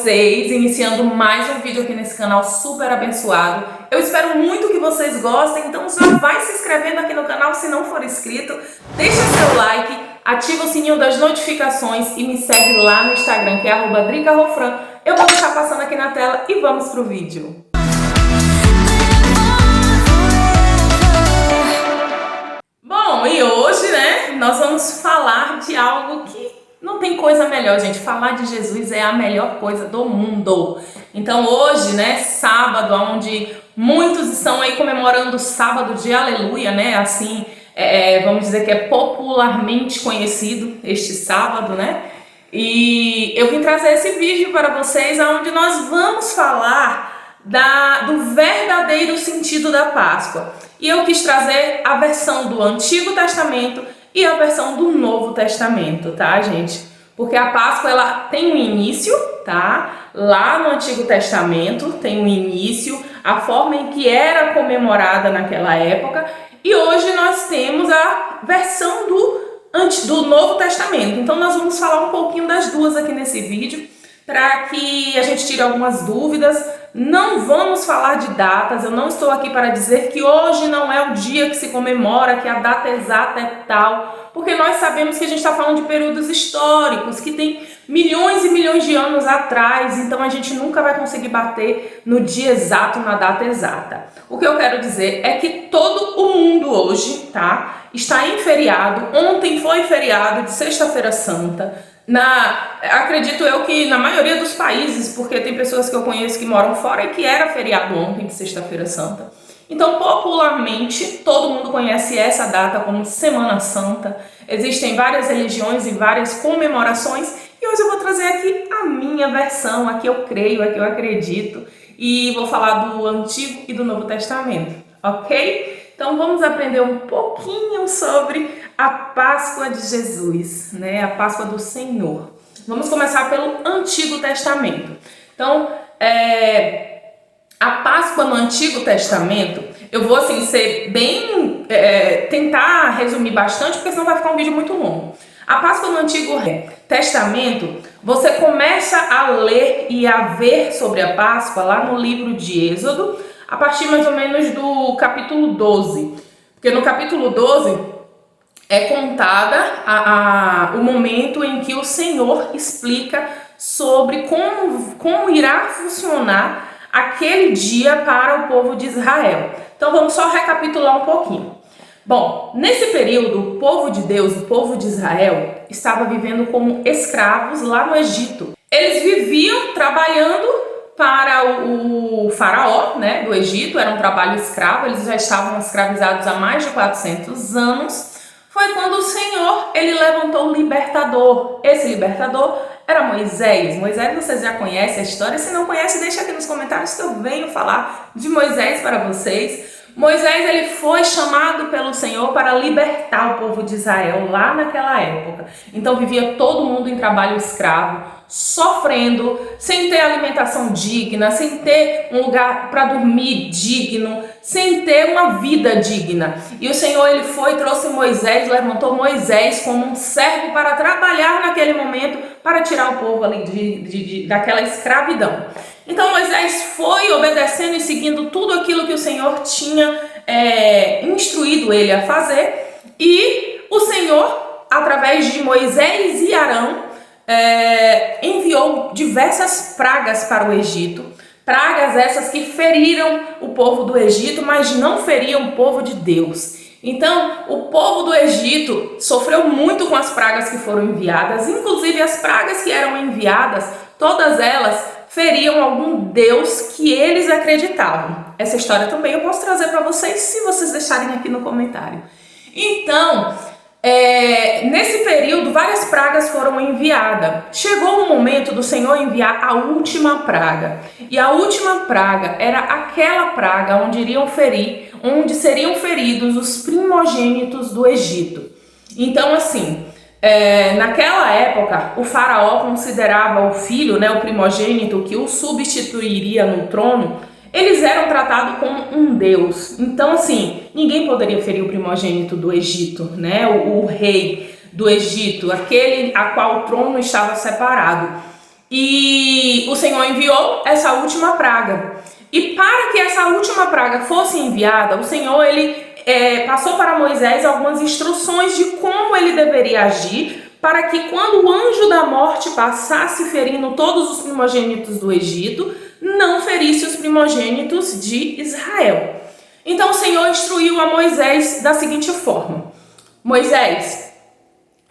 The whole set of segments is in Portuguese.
vocês, iniciando mais um vídeo aqui nesse canal super abençoado. Eu espero muito que vocês gostem, então já vai se inscrevendo aqui no canal se não for inscrito, deixa seu like, ativa o sininho das notificações e me segue lá no Instagram, que é @dricarofran. Eu vou deixar passando aqui na tela e vamos pro vídeo. Bom, e hoje, nós vamos falar de algo que não tem coisa melhor, gente. Falar de Jesus é a melhor coisa do mundo. Então hoje, sábado, onde muitos estão aí comemorando o sábado de aleluia, assim, vamos dizer que é popularmente conhecido este sábado, E eu vim trazer esse vídeo para vocês, onde nós vamos falar do verdadeiro sentido da Páscoa. E eu quis trazer a versão do Antigo Testamento e a versão do Novo Testamento, tá, gente? Porque a Páscoa, ela tem um início, tá? Lá no Antigo Testamento tem um início, a forma em que era comemorada naquela época, e hoje nós temos a versão do Novo Testamento. Então nós vamos falar um pouquinho das duas aqui nesse vídeo, para que a gente tire algumas dúvidas. Não vamos falar de datas, eu não estou aqui para dizer que hoje não é o dia que se comemora, que a data exata é tal, porque nós sabemos que a gente está falando de períodos históricos, que tem milhões e milhões de anos atrás, então a gente nunca vai conseguir bater no dia exato, na data exata. O que eu quero dizer é que todo o mundo hoje, está em feriado. Ontem foi feriado de Sexta-feira Santa. Acredito eu que na maioria dos países, porque tem pessoas que eu conheço que moram fora e que era feriado ontem de Sexta-feira Santa. Então, popularmente, todo mundo conhece essa data como Semana Santa. Existem várias religiões e várias comemorações, e hoje eu vou trazer aqui a minha versão, a que eu creio, a que eu acredito, e vou falar do Antigo e do Novo Testamento, ok? Então vamos aprender um pouquinho sobre a Páscoa de Jesus, a Páscoa do Senhor. Vamos começar pelo Antigo Testamento. Então, a Páscoa no Antigo Testamento, eu vou ser bem, tentar resumir bastante, porque senão vai ficar um vídeo muito longo. A Páscoa no Antigo Testamento, você começa a ler e a ver sobre a Páscoa lá no livro de Êxodo, a partir mais ou menos do capítulo 12. Porque no capítulo 12 é contada o momento em que o Senhor explica sobre como irá funcionar aquele dia para o povo de Israel. Então vamos só recapitular um pouquinho. Bom, nesse período, o povo de Deus, o povo de Israel, estava vivendo como escravos lá no Egito. Eles viviam trabalhando para o faraó, do Egito. Era um trabalho escravo, eles já estavam escravizados há mais de 400 anos. Foi quando o Senhor, ele levantou o libertador. Esse libertador era Moisés. Moisés, vocês já conhecem a história. Se não conhece, deixa aqui nos comentários que eu venho falar de Moisés para vocês. Moisés, ele foi chamado pelo Senhor para libertar o povo de Israel lá naquela época. Então vivia todo mundo em trabalho escravo, sofrendo, sem ter alimentação digna, sem ter um lugar para dormir digno, sem ter uma vida digna. E o Senhor, ele trouxe Moisés, levantou Moisés como um servo para trabalhar naquele momento, para tirar o povo ali daquela escravidão. Então Moisés foi obedecendo e seguindo tudo aquilo que o Senhor tinha instruído ele a fazer. E o Senhor, através de Moisés e Arão, enviou diversas pragas para o Egito. Pragas essas que feriram o povo do Egito, mas não feriam o povo de Deus. Então, o povo do Egito sofreu muito com as pragas que foram enviadas. Inclusive, as pragas que eram enviadas, todas elas feriam algum Deus que eles acreditavam. Essa história também eu posso trazer para vocês, se vocês deixarem aqui no comentário. Então, nesse período, várias pragas foram enviadas. Chegou o momento do Senhor enviar a última praga. E a última praga era aquela praga onde seriam feridos os primogênitos do Egito. Então, naquela época, o faraó considerava o filho, o primogênito, que o substituiria no trono. Eles eram tratados como um deus. Então, ninguém poderia ferir o primogênito do Egito, o rei do Egito, aquele a qual o trono estava separado. e o Senhor enviou essa última praga. E para que essa última praga fosse enviada, o Senhor passou para Moisés algumas instruções de como ele deveria agir, para que quando o anjo da morte passasse ferindo todos os primogênitos do Egito, não ferisse os primogênitos de Israel. Então o Senhor instruiu a Moisés da seguinte forma: Moisés,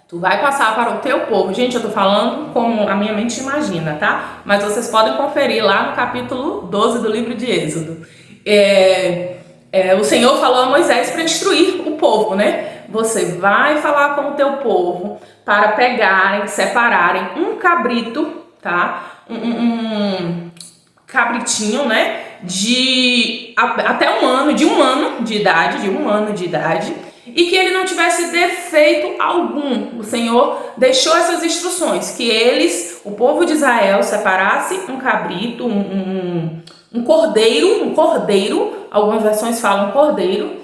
tu vai passar para o teu povo. Gente, eu tô falando como a minha mente imagina, tá? Mas vocês podem conferir lá no capítulo 12 do livro de Êxodo. O Senhor falou a Moisés para instruir o povo, né? Você vai falar com o teu povo para pegarem, separarem um cabrito, tá? Um cabritinho, né? Até um ano de idade, e que ele não tivesse defeito algum. O Senhor deixou essas instruções, que o povo de Israel, separasse um cabrito, um cordeiro, algumas versões falam cordeiro,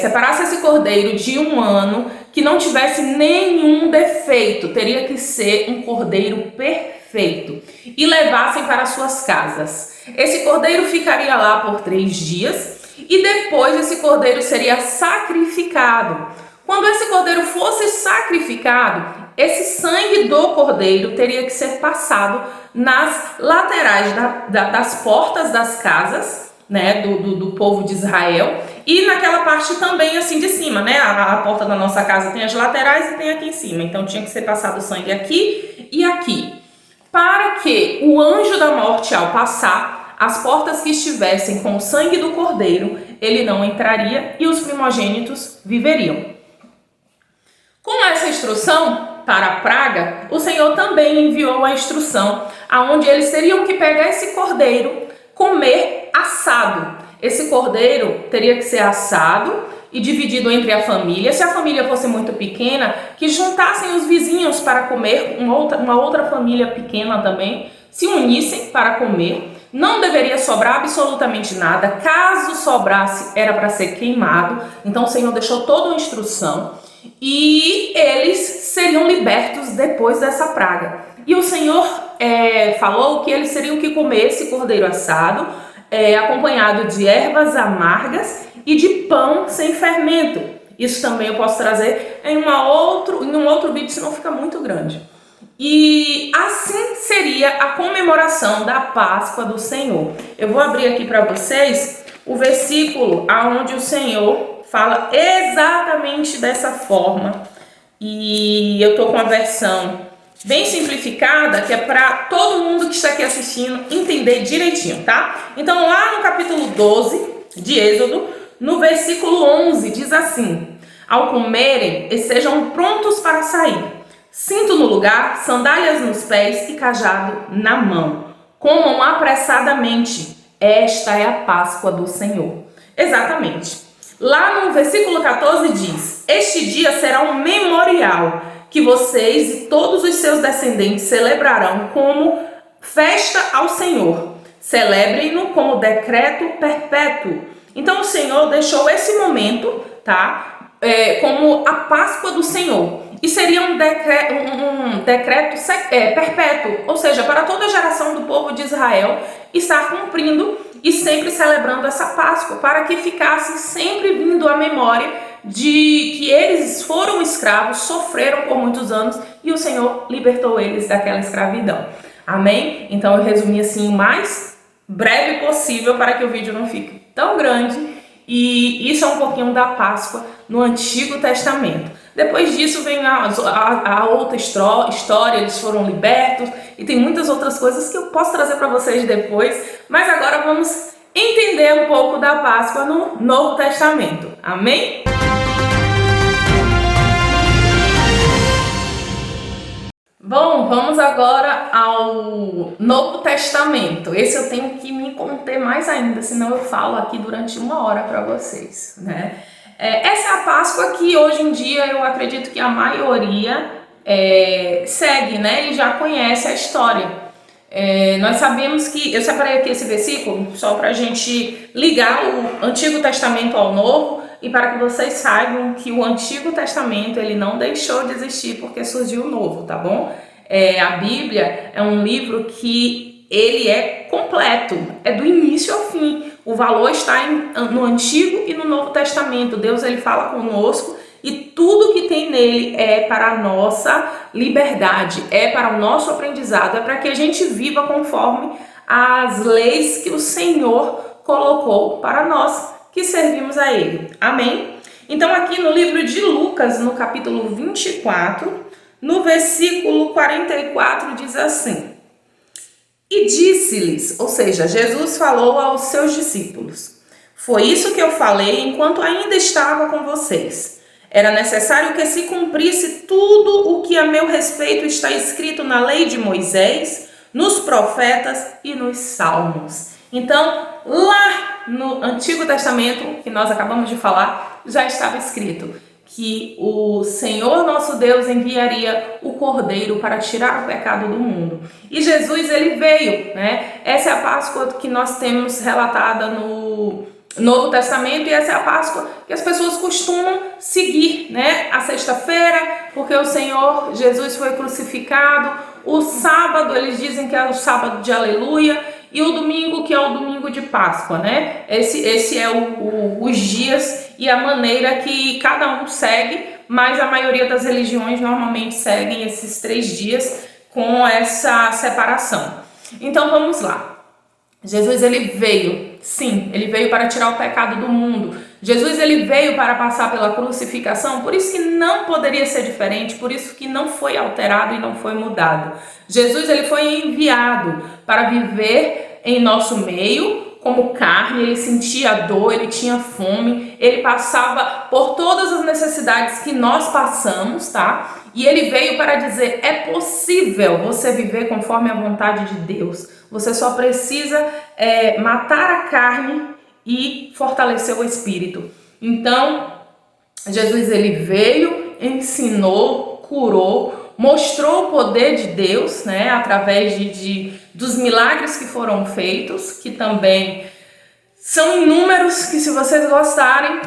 separasse esse cordeiro de um ano, que não tivesse nenhum defeito, teria que ser um cordeiro perfeito, e levassem para suas casas. Esse cordeiro ficaria lá por 3 dias, e depois esse cordeiro seria sacrificado. Quando esse cordeiro fosse sacrificado, esse sangue do cordeiro teria que ser passado nas laterais das portas das casas, né, do povo de Israel, e naquela parte também assim de cima, né? A porta da nossa casa tem as laterais e tem aqui em cima, então tinha que ser passado o sangue aqui e aqui, para que o anjo da morte, ao passar, as portas que estivessem com o sangue do cordeiro, ele não entraria e os primogênitos viveriam. Com essa instrução para a praga, o Senhor também enviou a instrução aonde eles teriam que pegar esse cordeiro, comer assado. Esse cordeiro teria que ser assado e dividido entre a família. Se a família fosse muito pequena, que juntassem os vizinhos para comer, uma outra família pequena também, se unissem para comer. Não deveria sobrar absolutamente nada. Caso sobrasse, era para ser queimado. Então o Senhor deixou toda uma instrução e eles seriam libertos depois dessa praga. E o Senhor falou que eles teriam que comer esse cordeiro assado, acompanhado de ervas amargas e de pão sem fermento. Isso também eu posso trazer em um outro vídeo, senão fica muito grande. E assim seria a comemoração da Páscoa do Senhor. Eu vou abrir aqui para vocês o versículo onde o Senhor fala exatamente dessa forma. E eu tô com a versão bem simplificada, que é para todo mundo que está aqui assistindo entender direitinho, tá? Então lá no capítulo 12 de Êxodo, no versículo 11, diz assim: ao comerem, estejam prontos para sair. Cinto no lugar, sandálias nos pés e cajado na mão. Comam apressadamente. Esta é a Páscoa do Senhor. Exatamente. Lá no versículo 14 diz: este dia será um memorial que vocês e todos os seus descendentes celebrarão como festa ao Senhor. Celebrem-no como decreto perpétuo. Então o Senhor deixou esse momento, tá? Como a Páscoa do Senhor. E seria um decreto perpétuo, ou seja, para toda a geração do povo de Israel estar cumprindo e sempre celebrando essa Páscoa, para que ficasse sempre vindo à memória de que eles foram escravos, sofreram por muitos anos e o Senhor libertou eles daquela escravidão. Amém? Então eu resumi assim o mais breve possível para que o vídeo não fique tão grande. E isso é um pouquinho da Páscoa no Antigo Testamento. Depois disso vem a outra história, eles foram libertos e tem muitas outras coisas que eu posso trazer para vocês depois. Mas agora vamos entender um pouco da Páscoa no Novo Testamento. Amém? Bom, vamos agora ao Novo Testamento. Esse eu tenho que me conter mais ainda, senão eu falo aqui durante 1 hora para vocês, né? Essa é a Páscoa que hoje em dia eu acredito que a maioria segue, né? E já conhece a história. Nós sabemos que... Eu separei aqui esse versículo só para a gente ligar o Antigo Testamento ao Novo e para que vocês saibam que o Antigo Testamento ele não deixou de existir porque surgiu o Novo, tá bom? A Bíblia é um livro que ele é completo, é do início ao fim. O valor está no Antigo e no Novo Testamento. Deus ele fala conosco e tudo que tem nele é para a nossa liberdade, é para o nosso aprendizado, é para que a gente viva conforme as leis que o Senhor colocou para nós que servimos a Ele. Amém? Então aqui no livro de Lucas, no capítulo 24, no versículo 44, diz assim: E disse-lhes, ou seja, Jesus falou aos seus discípulos: Foi isso que eu falei enquanto ainda estava com vocês. Era necessário que se cumprisse tudo o que a meu respeito está escrito na lei de Moisés, nos profetas e nos salmos. Então, lá no Antigo Testamento, que nós acabamos de falar, já estava escrito que o Senhor nosso Deus enviaria o Cordeiro para tirar o pecado do mundo. E Jesus, ele veio, né? Essa é a Páscoa que nós temos relatada no Novo Testamento, e essa é a Páscoa que as pessoas costumam seguir, né? A sexta-feira, porque o Senhor Jesus foi crucificado. O sábado, eles dizem que é o sábado de aleluia, e o domingo, que é o domingo de Páscoa, né? Esse é os dias e a maneira que cada um segue, mas a maioria das religiões normalmente seguem esses 3 dias com essa separação. Então vamos lá. Jesus ele veio, sim, ele veio para tirar o pecado do mundo. Jesus ele veio para passar pela crucificação, por isso que não poderia ser diferente, por isso que não foi alterado e não foi mudado. Jesus ele foi enviado para viver em nosso meio como carne, ele sentia dor, ele tinha fome, ele passava por todas as necessidades que nós passamos, tá? E ele veio para dizer: é possível você viver conforme a vontade de Deus. Você só precisa matar a carne e fortalecer o espírito. Então, Jesus ele veio, ensinou, curou, mostrou o poder de Deus, né, através dos milagres que foram feitos, que também são inúmeros, que se vocês gostarem,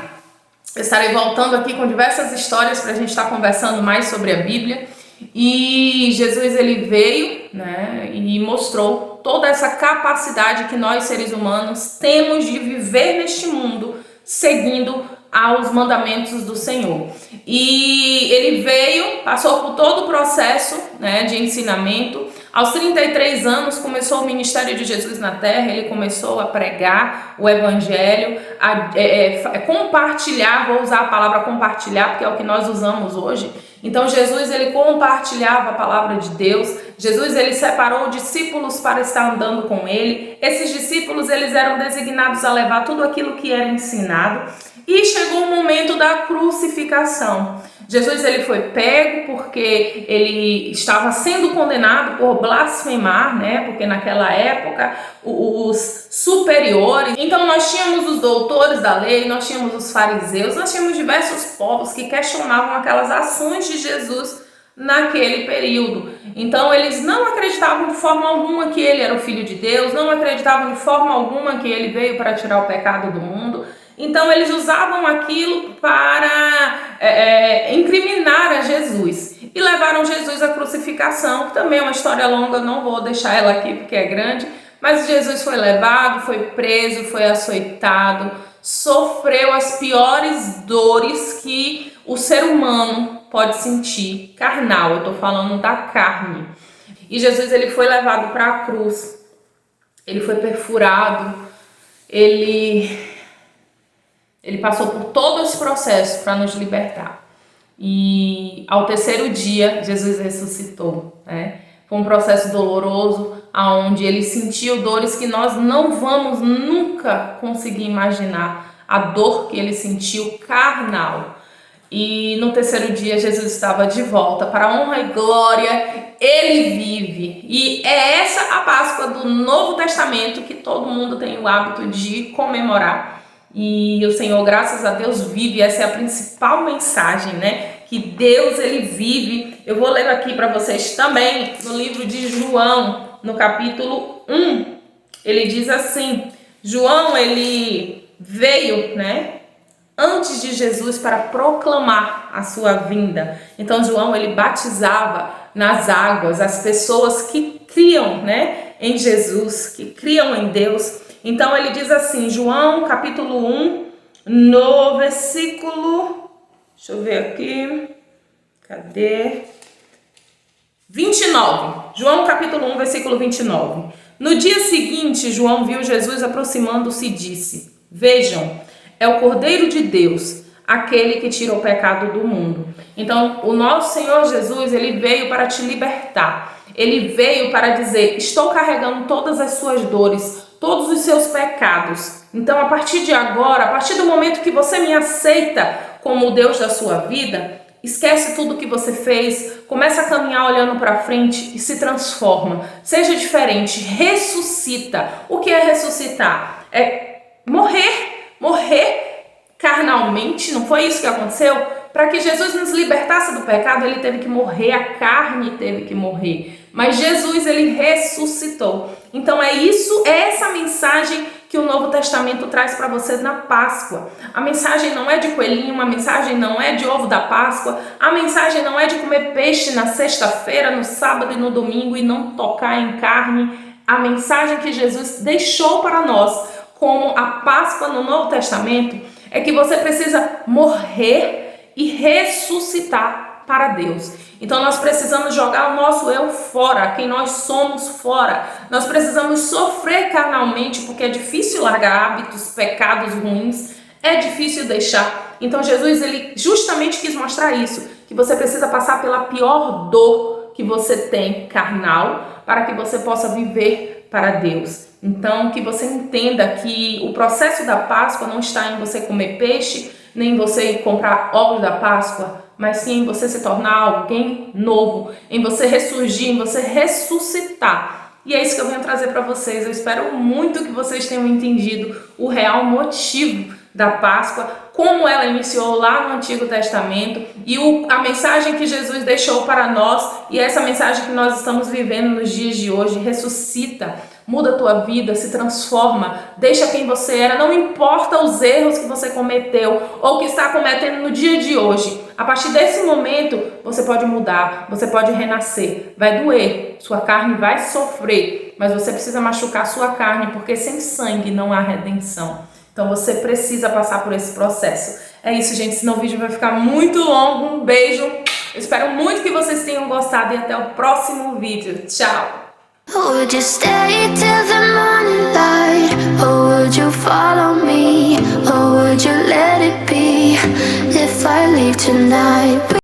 eu estarei voltando aqui com diversas histórias para a gente estar conversando mais sobre a Bíblia. E Jesus ele veio, né, e mostrou toda essa capacidade que nós seres humanos temos de viver neste mundo seguindo aos mandamentos do Senhor. E ele veio, passou por todo o processo, né, de ensinamento. Aos 33 anos começou o ministério de Jesus na terra, ele começou a pregar o evangelho, a compartilhar, vou usar a palavra compartilhar porque é o que nós usamos hoje. Então Jesus ele compartilhava a palavra de Deus. Jesus ele separou discípulos para estar andando com ele. Esses discípulos eles eram designados a levar tudo aquilo que era ensinado. E chegou o momento da crucificação. Jesus ele foi pego porque ele estava sendo condenado por blasfemar, né? Porque naquela época os superiores, então nós tínhamos os doutores da lei, nós tínhamos os fariseus, nós tínhamos diversos povos que questionavam aquelas ações de Jesus naquele período. Então eles não acreditavam de forma alguma que ele era o Filho de Deus, não acreditavam de forma alguma que ele veio para tirar o pecado do mundo. Então eles usavam aquilo para incriminar a Jesus e levaram Jesus à crucificação, que também é uma história longa, não vou deixar ela aqui porque é grande, mas Jesus foi levado, foi preso, foi açoitado, sofreu as piores dores que o ser humano pode sentir, carnal, eu estou falando da carne. E Jesus ele foi levado para a cruz, ele foi perfurado, ele passou por todo esse processo para nos libertar. E ao 3º dia, Jesus ressuscitou, né? Foi um processo doloroso, onde ele sentiu dores que nós não vamos nunca conseguir imaginar. A dor que ele sentiu carnal. E no 3º dia, Jesus estava de volta para a honra e glória. Ele vive. E é essa a Páscoa do Novo Testamento que todo mundo tem o hábito de comemorar. E o Senhor, graças a Deus, vive. Essa é a principal mensagem, né? Que Deus, ele vive. Eu vou ler aqui para vocês também, no livro de João, no capítulo 1. Ele diz assim, João, ele veio, né, antes de Jesus para proclamar a sua vinda. Então, João, ele batizava nas águas, as pessoas que criam, né, em Jesus, que criam em Deus. Então ele diz assim, João capítulo 1, no versículo, deixa eu ver aqui, cadê? 29, João capítulo 1, versículo 29. No dia seguinte, João viu Jesus aproximando-se e disse, vejam, é o Cordeiro de Deus, aquele que tira o pecado do mundo. Então, o nosso Senhor Jesus, ele veio para te libertar. Ele veio para dizer, estou carregando todas as suas dores, todos os seus pecados. Então, a partir de agora, a partir do momento que você me aceita como o Deus da sua vida, esquece tudo que você fez, começa a caminhar olhando para frente e se transforma. Seja diferente, ressuscita. O que é ressuscitar? É morrer carnalmente, não foi isso que aconteceu? Para que Jesus nos libertasse do pecado, ele teve que morrer, a carne teve que morrer. Mas Jesus, ele ressuscitou. Então é essa mensagem que o Novo Testamento traz para você na Páscoa. A mensagem não é de coelhinho, a mensagem não é de ovo da Páscoa, a mensagem não é de comer peixe na sexta-feira, no sábado e no domingo e não tocar em carne. A mensagem que Jesus deixou para nós, como a Páscoa no Novo Testamento, é que você precisa morrer e ressuscitar para Deus. Então nós precisamos jogar o nosso eu fora, quem nós somos fora. Nós precisamos sofrer carnalmente, porque é difícil largar hábitos, pecados ruins, é difícil deixar. Então Jesus, ele justamente quis mostrar isso, que você precisa passar pela pior dor que você tem carnal, para que você possa viver para Deus. Então, que você entenda que o processo da Páscoa não está em você comer peixe, nem em você ir comprar ovos da Páscoa, mas sim em você se tornar alguém novo, em você ressurgir, em você ressuscitar. E é isso que eu venho trazer para vocês. Eu espero muito que vocês tenham entendido o real motivo da Páscoa, como ela iniciou lá no Antigo Testamento e a mensagem que Jesus deixou para nós e essa mensagem que nós estamos vivendo nos dias de hoje. Ressuscita, muda a tua vida, se transforma, deixa quem você era, não importa os erros que você cometeu ou que está cometendo no dia de hoje. A partir desse momento, você pode mudar, você pode renascer. Vai doer, sua carne vai sofrer, mas você precisa machucar sua carne, porque sem sangue não há redenção. Então você precisa passar por esse processo. É isso, gente, senão o vídeo vai ficar muito longo. Um beijo, eu espero muito que vocês tenham gostado e até o próximo vídeo. Tchau! Would you stay till the morning light? Or would you follow me? Or would you let it be if I leave tonight?